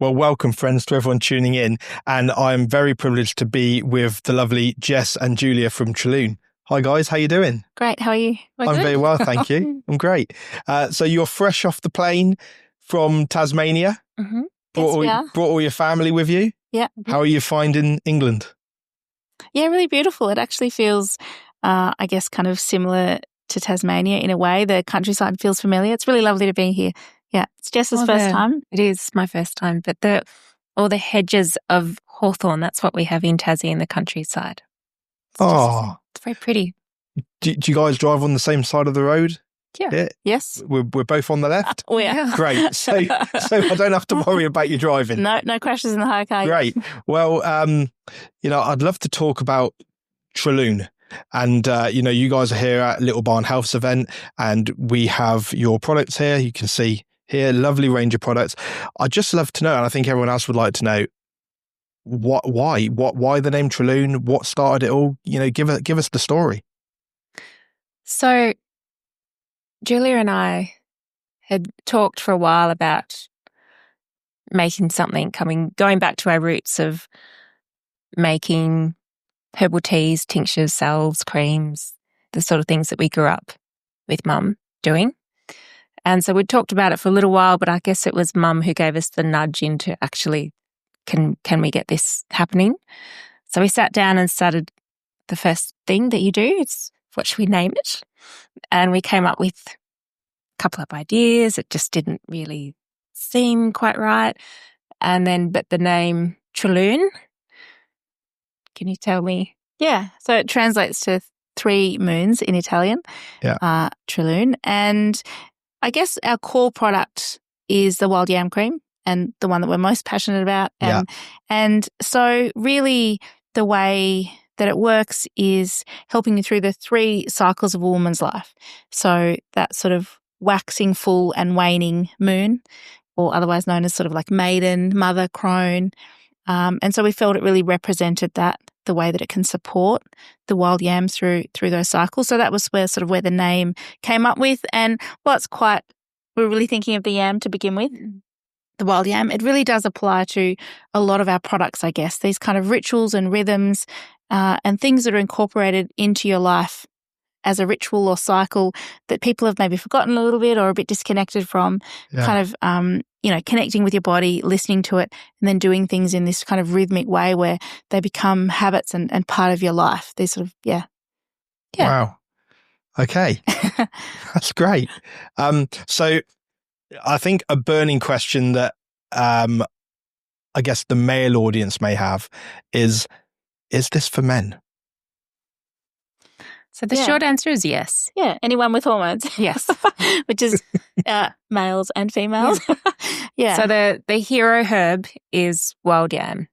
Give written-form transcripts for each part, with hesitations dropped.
Well, welcome, friends, to everyone tuning in. And I'm very privileged to be with the lovely Jess and Julia from Trelune. Hi, guys. How you doing? Great. How are you? I'm very well, thank you. I'm great. So you're fresh off the plane from Tasmania? Mm-hmm. Brought all your family with you? Yeah. How are you finding England? Yeah, really beautiful. It actually feels, I guess, kind of similar to Tasmania in a way. The countryside feels familiar. It's really lovely to be here. Yeah, it's Jess's first time. It is my first time, but all the hedges of hawthorn, that's what we have in Tassie in the countryside. It's very pretty. Do you guys drive on the same side of the road? Yeah. Yes. We're both on the left? Yeah. Great. So I don't have to worry about you driving. No crashes in the high car. Great. Well, I'd love to talk about Trelune. And, you guys are here at Little Barn Health's event, and we have your products here. You can see here, lovely range of products. I'd just love to know, and I think everyone else would like to know, why the name Trelune? What started it all? Give us the story. So Julia and I had talked for a while about making something, going back to our roots of making herbal teas, tinctures, salves, creams, the sort of things that we grew up with Mum doing. And so we'd talked about it for a little while, but I guess it was Mum who gave us the nudge into actually, can we get this happening? So we sat down and started. The first thing that you do is, what should we name it? And we came up with a couple of ideas. It just didn't really seem quite right. But the name Trelune, can you tell me? Yeah. So it translates to 3 moons in Italian. Yeah. Trelune. And I guess our core product is the wild yam cream, and the one that we're most passionate about. And so really the way that it works is helping you through the 3 cycles of a woman's life. So that sort of waxing, full and waning moon, or otherwise known as sort of like maiden, mother, crone. And so we felt it really represented that, the way that it can support the wild yam through those cycles. So that was where the name came up with. And we're really thinking of the yam to begin with, the wild yam. It really does apply to a lot of our products, I guess, these kind of rituals and rhythms and things that are incorporated into your life as a ritual or cycle that people have maybe forgotten a little bit or a bit disconnected from, kind of, connecting with your body, listening to it, and then doing things in this kind of rhythmic way where they become habits and part of your life. They sort of, yeah. Wow. Okay. That's great. So I think a burning question that I guess the male audience may have is this for men? So the short answer is yes. Yeah, anyone with hormones. Yes. Which is males and females. Yeah. So the hero herb is wild yam.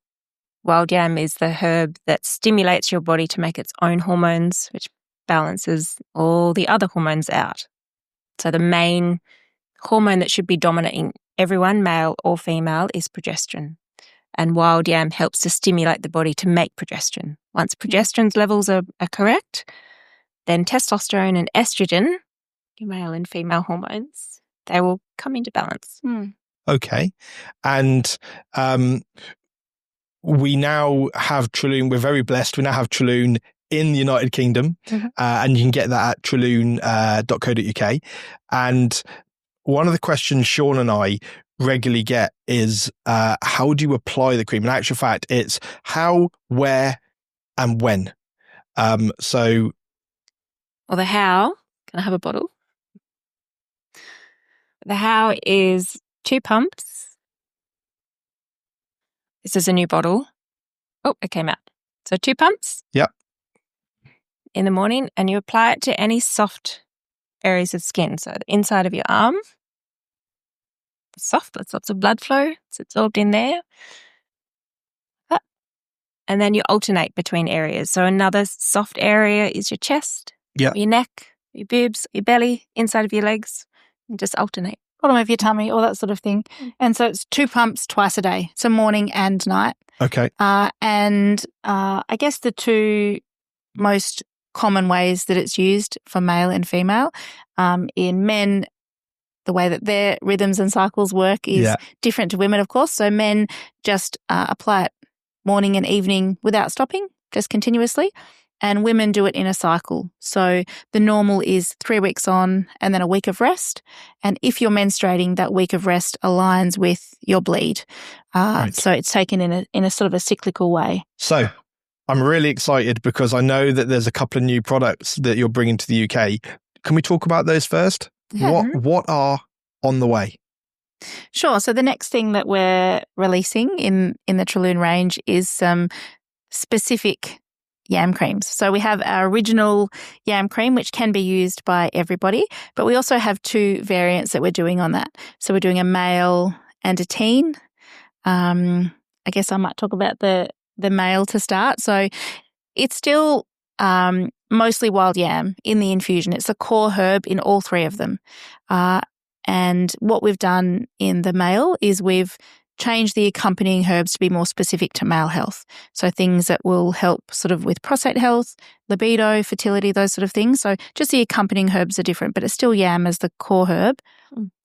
Wild yam is the herb that stimulates your body to make its own hormones, which balances all the other hormones out. So the main hormone that should be dominant in everyone, male or female, is progesterone. And wild yam helps to stimulate the body to make progesterone. Once progesterone's levels are correct, then testosterone and estrogen, your male and female hormones, they will come into balance. Okay. And we now have Trelune. We're very blessed. We now have Trelune in the United Kingdom, and you can get that at trelune.co.uk. And one of the questions Sean and I regularly get is, how do you apply the cream? In actual fact, it's how, where, and when. Well, the how, can I have a bottle? The how is 2 pumps. This is a new bottle. Oh, it came out. So 2 pumps. Yep. In the morning, and you apply it to any soft areas of skin. So the inside of your arm, soft, there's lots of blood flow. It's absorbed in there. And then you alternate between areas. So another soft area is your chest, your neck, your boobs, your belly, inside of your legs, and just alternate. Bottom of your tummy, all that sort of thing. And so it's 2 pumps twice a day, so morning and night. Okay. And I guess the 2 most common ways that it's used for male and female. In men, the way that their rhythms and cycles work is different to women, of course. So men just apply it morning and evening without stopping, just continuously. And women do it in a cycle. So the normal is 3 weeks on and then a week of rest. And if you're menstruating, that week of rest aligns with your bleed. Right. So it's taken in a sort of a cyclical way. So I'm really excited because I know that there's a couple of new products that you're bringing to the UK. Can we talk about those first? Yeah. What are on the way? Sure. So the next thing that we're releasing in the Trelune range is some specific yam creams. So we have our original yam cream, which can be used by everybody, but we also have 2 variants that we're doing on that. So we're doing a male and a teen. I guess I might talk about the male to start. So it's still mostly wild yam in the infusion. It's a core herb in all 3 of them. And what we've done in the male is we've changed the accompanying herbs to be more specific to male health. So things that will help sort of with prostate health, libido, fertility, those sort of things. So just the accompanying herbs are different, but it's still yam as the core herb.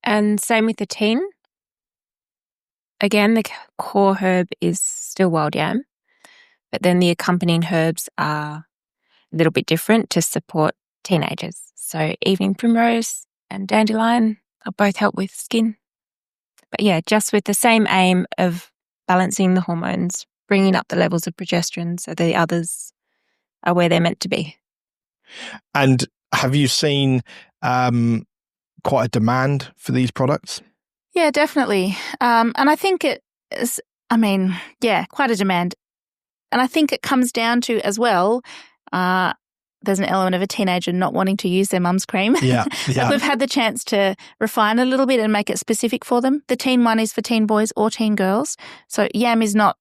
And same with the teen. Again, the core herb is still wild yam, but then the accompanying herbs are a little bit different to support teenagers. So evening primrose and dandelion will both help with skin. But yeah, just with the same aim of balancing the hormones, bringing up the levels of progesterone so the others are where they're meant to be. And have you seen quite a demand for these products? Yeah, definitely. And I think it is, quite a demand. And I think it comes down to as well, there's an element of a teenager not wanting to use their mum's cream. Yeah. Like we've had the chance to refine a little bit and make it specific for them. The teen one is for teen boys or teen girls. So yam is not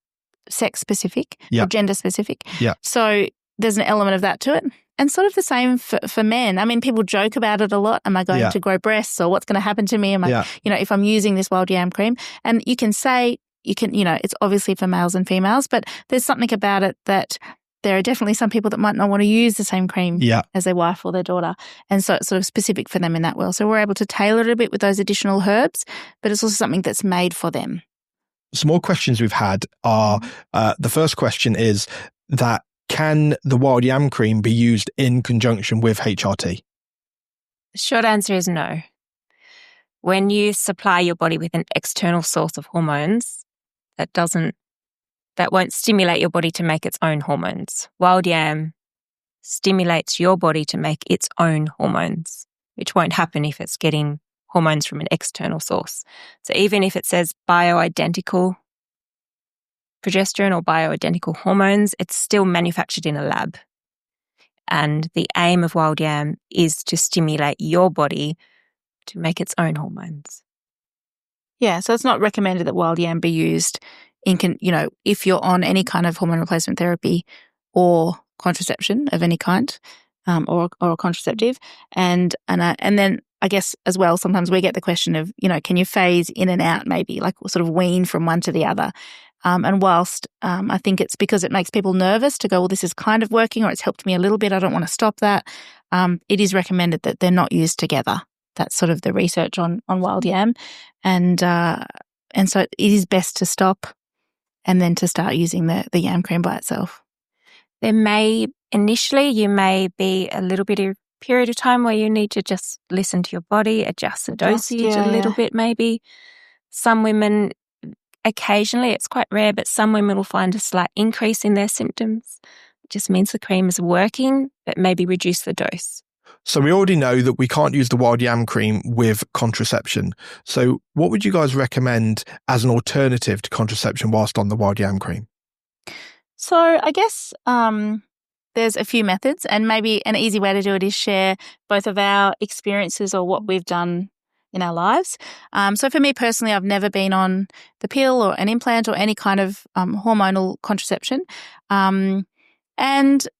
sex specific or gender specific. Yeah. So there's an element of that to it. And sort of the same for men. I mean, people joke about it a lot. Am I going to grow breasts, or what's going to happen to me? Am I, if I'm using this wild yam cream? And you can say, it's obviously for males and females, but there's something about it that there are definitely some people that might not want to use the same cream as their wife or their daughter. And so it's sort of specific for them in that way. So we're able to tailor it a bit with those additional herbs, but it's also something that's made for them. Some more questions we've had are, the first question is that can the wild yam cream be used in conjunction with HRT? The short answer is no. When you supply your body with an external source of hormones, that won't stimulate your body to make its own hormones. Wild yam stimulates your body to make its own hormones, which won't happen if it's getting hormones from an external source. So even if it says bioidentical progesterone or bioidentical hormones, it's still manufactured in a lab. And the aim of wild yam is to stimulate your body to make its own hormones. Yeah, so it's not recommended that wild yam be used if you're on any kind of hormone replacement therapy or contraception of any kind, or a contraceptive. And then I guess as well, sometimes we get the question of, can you phase in and out, maybe like sort of wean from one to the other? And whilst I think it's because it makes people nervous to go, well, this is kind of working, or it's helped me a little bit, I don't want to stop that. It is recommended that they're not used together. That's sort of the research on wild yam. And so it is best to stop and then to start using the yam cream by itself. You may be a little bit of period of time where you need to just listen to your body, adjust the dosage a little bit maybe. Some women, occasionally, it's quite rare, but some women will find a slight increase in their symptoms. It just means the cream is working, but maybe reduce the dose. So we already know that we can't use the wild yam cream with contraception. So what would you guys recommend as an alternative to contraception whilst on the wild yam cream? So I guess there's a few methods, and maybe an easy way to do it is share both of our experiences or what we've done in our lives. So for me personally, I've never been on the pill or an implant or any kind of hormonal contraception. And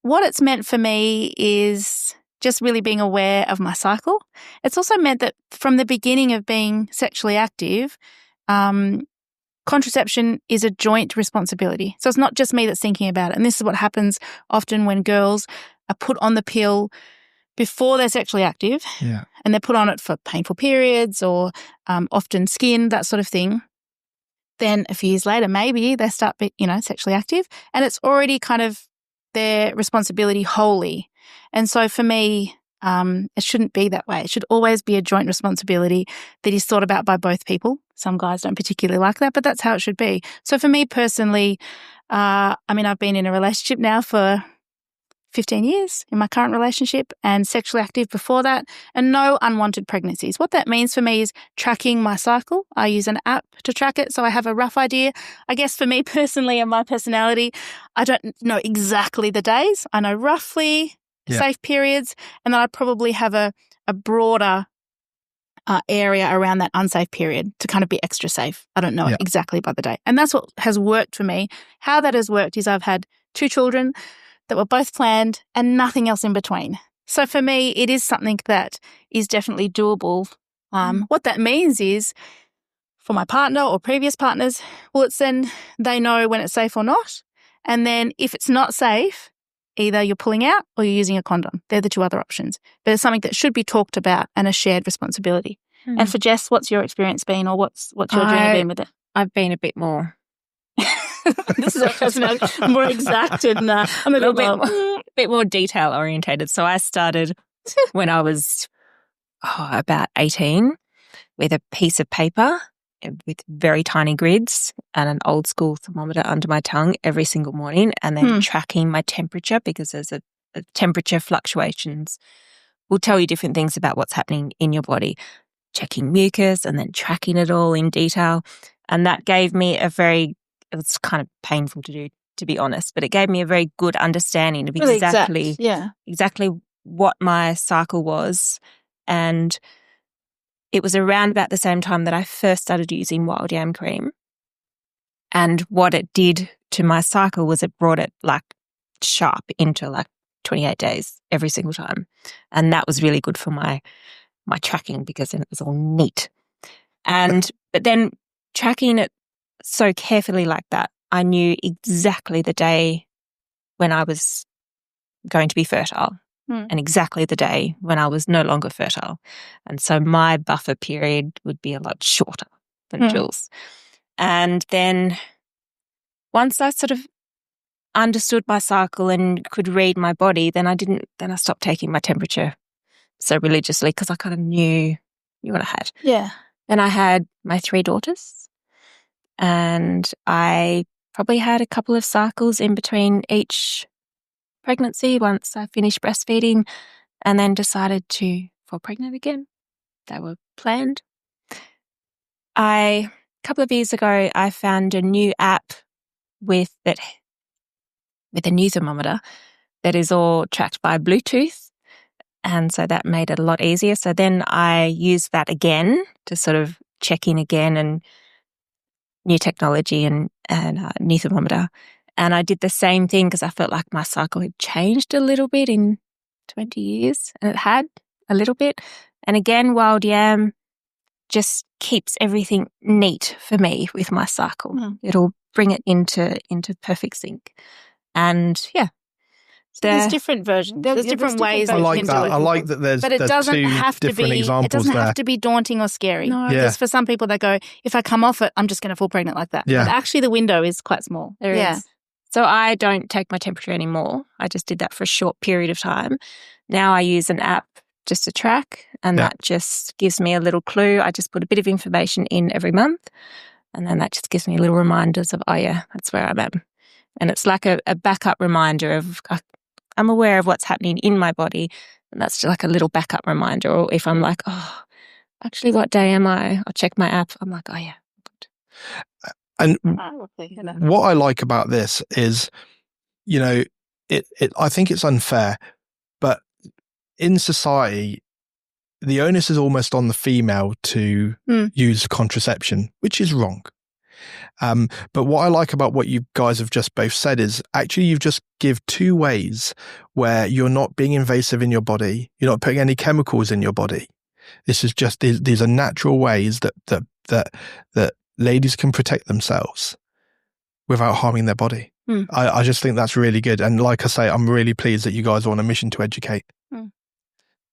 what it's meant for me is just really being aware of my cycle. It's also meant that from the beginning of being sexually active, contraception is a joint responsibility. So it's not just me that's thinking about it. And this is what happens often when girls are put on the pill before they're sexually active, and they're put on it for painful periods or often skin, that sort of thing, then a few years later, maybe they start, sexually active, and it's already kind of their responsibility wholly. And so for me, it shouldn't be that way. It should always be a joint responsibility that is thought about by both people. Some guys don't particularly like that, but that's how it should be. So for me personally, I've been in a relationship now for 15 years in my current relationship and sexually active before that, and no unwanted pregnancies. What that means for me is tracking my cycle. I use an app to track it, so I have a rough idea. I guess for me personally and my personality, I don't know exactly the days. I know roughly safe periods, and then I probably have a broader area around that unsafe period to kind of be extra safe. I don't know it exactly by the day. And that's what has worked for me. How that has worked is I've had 2 children that were both planned and nothing else in between. So for me, it is something that is definitely doable. What that means is for my partner or previous partners, well, it's then they know when it's safe or not. And then if it's not safe, either you're pulling out or you're using a condom. They're the 2 other options. But it's something that should be talked about and a shared responsibility. And for Jess, what's your experience been, or what's your journey been with it? I've been a bit more. This is a personality more exact, and I'm a little bit more detail orientated. So I started when I was about 18 with a piece of paper with very tiny grids and an old school thermometer under my tongue every single morning, and then tracking my temperature, because there's a temperature fluctuations will tell you different things about what's happening in your body. Checking mucus and then tracking it all in detail. And that gave me it was kind of painful to do, to be honest, but it gave me a very good understanding of exactly what my cycle was. And it was around about the same time that I first started using wild yam cream. And what it did to my cycle was it brought it like sharp into like 28 days every single time. And that was really good for my tracking, because then it was all neat. But then tracking it so carefully like that, I knew exactly the day when I was going to be fertile and exactly the day when I was no longer fertile. And so my buffer period would be a lot shorter than Jules. And then once I sort of understood my cycle and could read my body, then I stopped taking my temperature so religiously, because I kind of knew what I had. Yeah. And I had my 3 daughters, and I probably had a couple of cycles in between each pregnancy once I finished breastfeeding, and then decided to fall pregnant again. They were planned. A couple of years ago, I found a new app with a new thermometer that is all tracked by Bluetooth. And so that made it a lot easier. So then I used that again to sort of check in again, and new technology and new thermometer. And I did the same thing because I felt like my cycle had changed a little bit in 20 years, and it had a little bit. And again, wild yam just keeps everything neat for me with my cycle. It'll bring it into perfect sync. And there's different versions. There's different ways. I like that. I like that there's, but it doesn't 2 have to different be, examples it doesn't there. have to be daunting or scary. No. Because for some people they go, if I come off it, I'm just going to fall pregnant like that. Yeah. But actually the window is quite small. There is. So I don't take my temperature anymore. I just did that for a short period of time. Now I use an app just to track, and that just gives me a little clue. I just put a bit of information in every month, and then that just gives me little reminders of, that's where I'm at. And it's like a backup reminder of, I'm aware of what's happening in my body, and that's just like a little backup reminder. Or if I'm like, actually, what day am I? I'll check my app. I'm like, And what I like about this is, I think it's unfair, but in society, the onus is almost on the female to use contraception, which is wrong. But what I like about what you guys have just both said is actually you've just give 2 ways where you're not being invasive in your body. You're not putting any chemicals in your body. This is just, these are natural ways that ladies can protect themselves without harming their body. I just think that's really good. And like I say, I'm really pleased that you guys are on a mission to educate.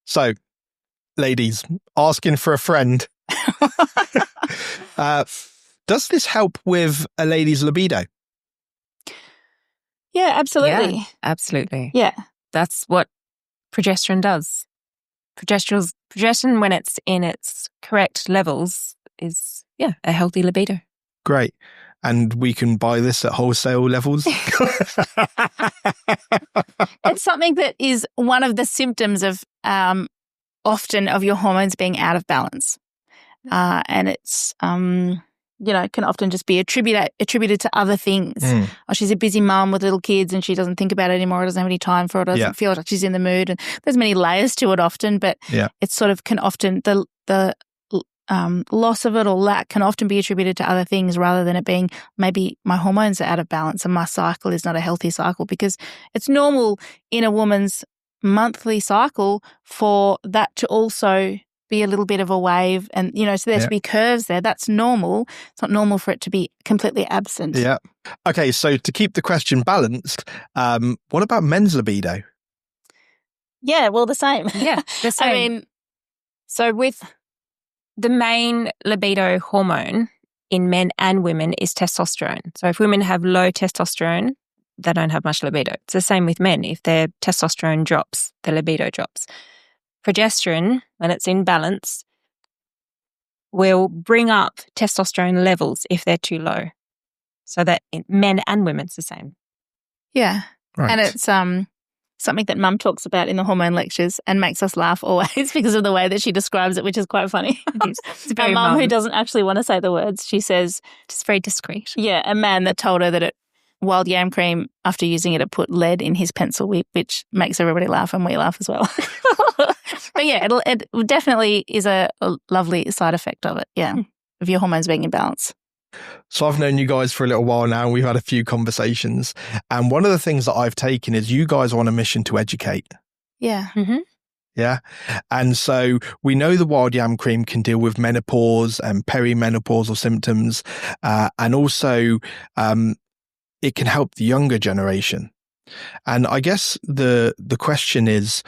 So, ladies, asking for a friend. Does this help with a lady's libido? Yeah, absolutely. Yeah, absolutely. Yeah. That's what progesterone does. Progesterone, when it's in its correct levels, is, a healthy libido. Great. And we can buy this at wholesale levels? It's something that is one of the symptoms of often of your hormones being out of balance. And it's, can often just be attributed to other things. Oh, she's a busy mum with little kids and she doesn't think about it anymore, doesn't have any time for it, doesn't feel like she's in the mood. And there's many layers to it often, but it's sort of can often, the loss of it or lack can often be attributed to other things rather than it being maybe my hormones are out of balance and my cycle is not a healthy cycle, because it's normal in a woman's monthly cycle for that to also be a little bit of a wave and, so there to be curves there. That's normal. It's not normal for it to be completely absent. Yeah. Okay, so to keep the question balanced, what about men's libido? Yeah, well, the same. Yeah, the same. I mean, so with the main libido hormone in men and women is testosterone. So if women have low testosterone, they don't have much libido. It's the same with men. If their testosterone drops, their libido drops. Progesterone, when it's in balance, will bring up testosterone levels if they're too low. So that in men and women, it's the same. Yeah. Right. And it's something that Mum talks about in the hormone lectures and makes us laugh always because of the way that she describes it, which is quite funny. It's very a mum who doesn't actually want to say the words, she says, just very discreet. Yeah, a man that told her that wild yam cream, after using it put lead in his pencil whip, which makes everybody laugh and we laugh as well. But yeah, it definitely is a lovely side effect of it, of your hormones being in balance. So I've known you guys for a little while now and we've had a few conversations. And one of the things that I've taken is you guys are on a mission to educate. Yeah. Mm-hmm. Yeah. And so we know the wild yam cream can deal with menopause and perimenopausal symptoms. And also it can help the younger generation. And I guess the question is,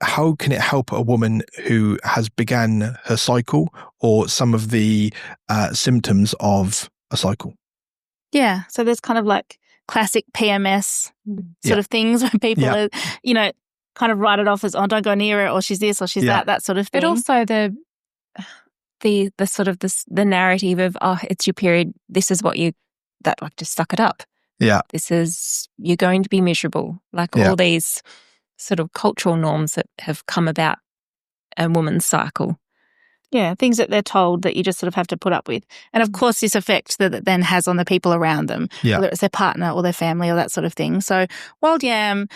how can it help a woman who has began her cycle or some of the symptoms of a cycle? Yeah. So there's kind of like classic PMS sort of things where people are, kind of write it off as, oh, don't go near it, or she's this or she's that sort of thing. But also the sort of the narrative of, oh, it's your period, this is what just suck it up. Yeah. This is, you're going to be miserable. Like all these sort of cultural norms that have come about a woman's cycle. Yeah, things that they're told that you just sort of have to put up with. And of course, this effect that it then has on the people around them, whether it's their partner or their family or that sort of thing. So wild yam,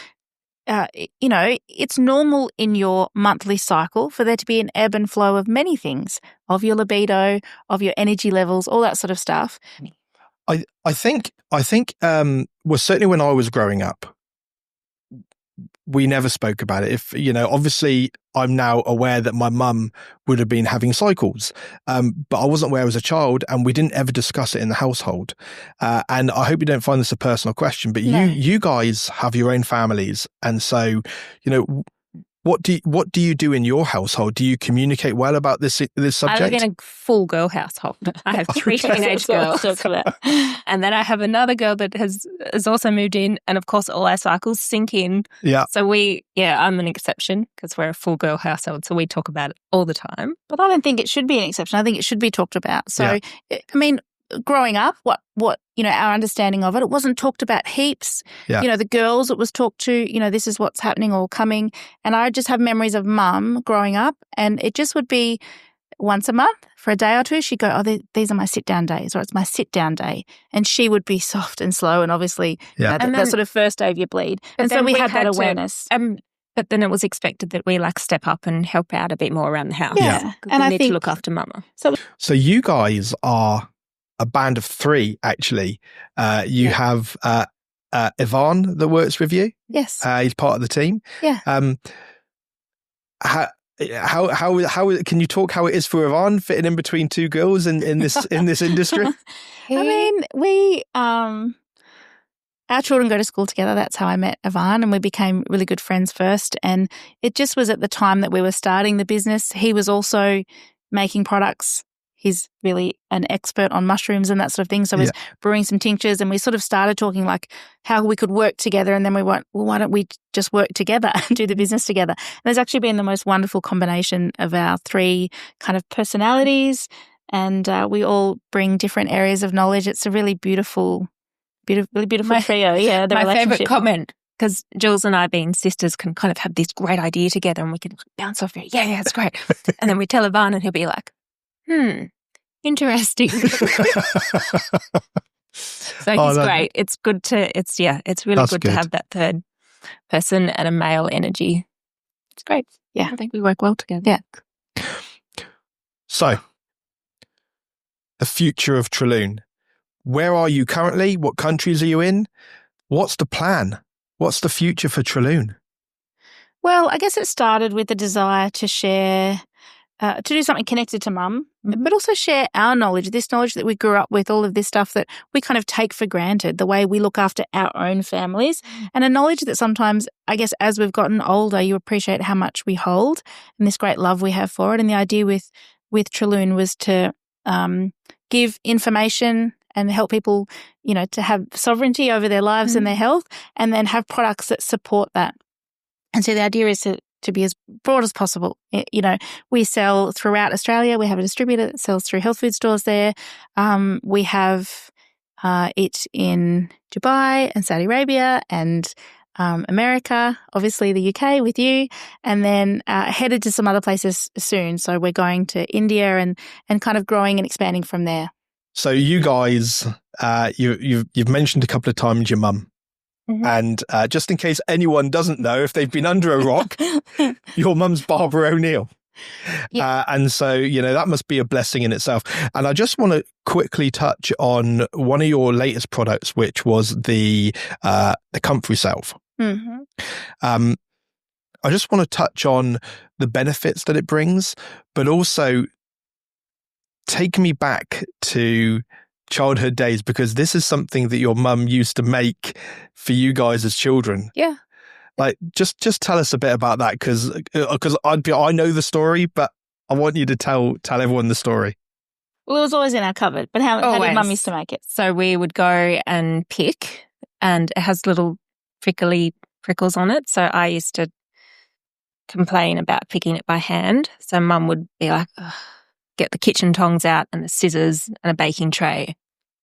it's normal in your monthly cycle for there to be an ebb and flow of many things, of your libido, of your energy levels, all that sort of stuff. I think well, certainly when I was growing up, we never spoke about it. If, obviously I'm now aware that my mum would have been having cycles, but I wasn't aware as a child and we didn't ever discuss it in the household. And I hope you don't find this a personal question, but you guys have your own families. And so, what do you do in your household? Do you communicate well about this subject? I live in a full girl household. I have 3 teenage girls. And then I have another girl that has also moved in. And of course, all our cycles sync in. Yeah. So I'm an exception because we're a full girl household. So we talk about it all the time. But I don't think it should be an exception. I think it should be talked about. So, I mean, growing up, what our understanding of it wasn't talked about heaps. The girls, it was talked to, this is what's happening or coming. And I just have memories of Mum growing up, and it just would be once a month for a day or two. She'd go, oh, these are my sit down days, or it's my sit down day, and she would be soft and slow, and obviously that sort of first day of your bleed. And so we had that awareness. But then it was expected that we step up and help out a bit more around the house. Yeah. And I need to look after Mama. So you guys are a band of 3, actually. You have Ivan that works with you. Yes, he's part of the team. Yeah. How can you talk how it is for Ivan fitting in between 2 girls in this industry? I mean, we our children go to school together. That's how I met Ivan, and we became really good friends first. And it just was at the time that we were starting the business. He was also making products. He's really an expert on mushrooms and that sort of thing. So I was brewing some tinctures, and we sort of started talking like how we could work together. And then we went, well, why don't we just work together and do the business together? And it's actually been the most wonderful combination of our three kind of personalities, and we all bring different areas of knowledge. It's a really beautiful trio. Yeah, my favourite comment, because Jules and I, being sisters, can kind of have this great idea together, and we can bounce off it. Yeah, it's great. And then we tell Ivan, and he'll be like, interesting. So he's great. It's good to, it's really good to have that third person and a male energy. It's great. Yeah. I think we work well together. Yeah. So, the future of Trelune. Where are you currently? What countries are you in? What's the plan? What's the future for Trelune? Well, I guess it started with the desire to share, to do something connected to Mum, but also share our knowledge, this knowledge that we grew up with, all of this stuff that we kind of take for granted, the way we look after our own families, and a knowledge that sometimes, I guess, as we've gotten older, you appreciate how much we hold and this great love we have for it. And the idea with Trelune was to give information and help people, to have sovereignty over their lives and their health, and then have products that support that. And so the idea is to be as broad as possible. We sell throughout Australia. We have a distributor that sells through health food stores there. We have it in Dubai and Saudi Arabia and America, obviously the UK with you, and then headed to some other places soon. So we're going to India and kind of growing and expanding from there. So you guys, you've mentioned a couple of times your mum. And just in case anyone doesn't know, if they've been under a rock, your mum's Barbara O'Neill. Yeah. And so, that must be a blessing in itself. And I just want to quickly touch on one of your latest products, which was the Comfrey Self. I just want to touch on the benefits that it brings, but also take me back to childhood days, because this is something that your mum used to make for you guys as children. Yeah. Like, just tell us a bit about that, because I know the story, but I want you to tell everyone the story. Well, it was always in our cupboard, but how did Mum used to make it? So we would go and pick, and it has little prickles on it. So I used to complain about picking it by hand. So Mum would be like, get the kitchen tongs out and the scissors and a baking tray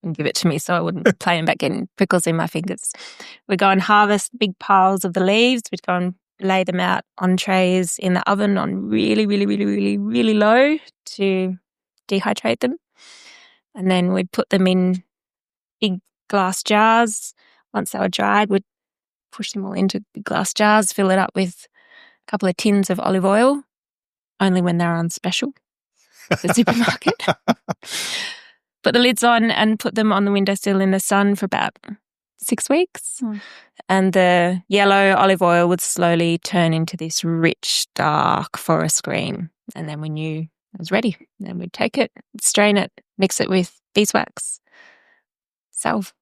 and give it to me so I wouldn't complain about getting prickles in my fingers. We'd go and harvest big piles of the leaves. We'd go and lay them out on trays in the oven on really, really, really, really, really low to dehydrate them. And then we'd put them in big glass jars. Once they were dried, we'd push them all into big glass jars, fill it up with a couple of tins of olive oil, only when they're on special. The supermarket. Put the lids on and put them on the windowsill in the sun for about 6 weeks. And the yellow olive oil would slowly turn into this rich, dark forest green. And then we knew it was ready. Then we'd take it, strain it, mix it with beeswax, salve.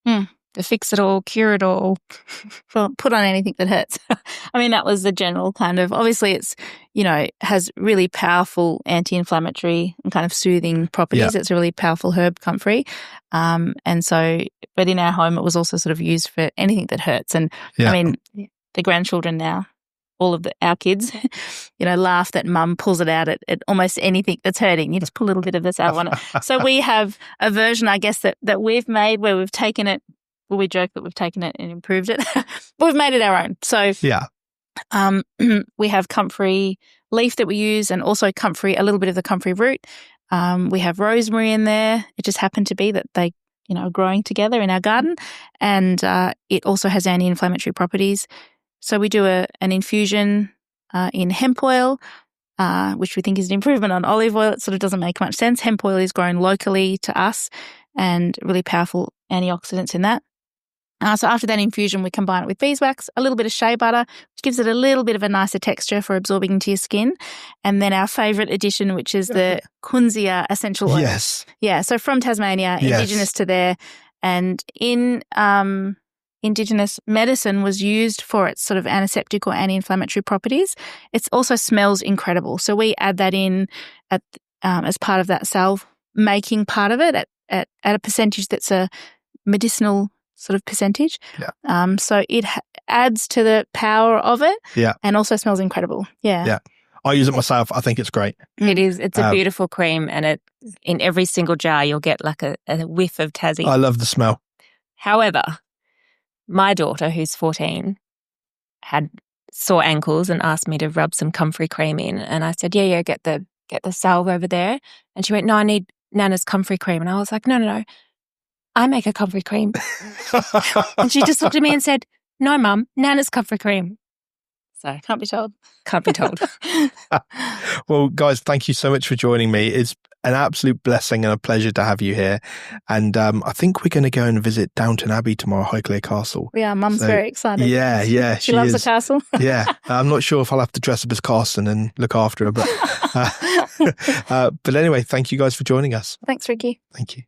To fix it all, cure it all. Well, put on anything that hurts. I mean, that was the general kind of, obviously it's, has really powerful anti-inflammatory and kind of soothing properties. Yeah. It's a really powerful herb, comfrey. And so, but in our home, it was also sort of used for anything that hurts. And I mean, the grandchildren now, all of our kids, laugh that Mum pulls it out at almost anything that's hurting. You just pull a little bit of this out on it. So we have a version, I guess, that we've made where we've taken it. Well, we joke that we've taken it and improved it, but we've made it our own. So we have comfrey leaf that we use, and also a little bit of the comfrey root. We have rosemary in there. It just happened to be that they, are growing together in our garden, and it also has anti-inflammatory properties. So we do an infusion in hemp oil, which we think is an improvement on olive oil. It sort of doesn't make much sense. Hemp oil is grown locally to us, and really powerful antioxidants in that. So after that infusion, we combine it with beeswax, a little bit of shea butter, which gives it a little bit of a nicer texture for absorbing into your skin. And then our favourite addition, which is the Kunzia essential oil. Yes. Yeah, so from Tasmania, indigenous to there. And in Indigenous medicine was used for its sort of antiseptic or anti-inflammatory properties, it also smells incredible. So we add that in as part of that salve making part of it at a percentage that's a medicinal sort of percentage. Yeah. So it adds to the power of it. Yeah. And also smells incredible. Yeah. Yeah. I use it myself. I think it's great. It is. It's a beautiful cream, and in every single jar you'll get like a whiff of Tassie. I love the smell. However, my daughter, who's 14, had sore ankles and asked me to rub some comfrey cream in, and I said, "Yeah, get the salve over there." And she went, "No, I need Nana's comfrey cream." And I was like, "No, I make a comfrey cream." And she just looked at me and said, "No, Mum, Nana's comfrey cream." So Can't be told. Can't be told. Well, guys, thank you so much for joining me. It's an absolute blessing and a pleasure to have you here. And I think we're going to go and visit Downton Abbey tomorrow, Highclere Castle. Yeah, Mum's very excited. Yeah. She loves the castle. Yeah. I'm not sure if I'll have to dress up as Carson and look after her. But anyway, thank you guys for joining us. Thanks, Ricky. Thank you.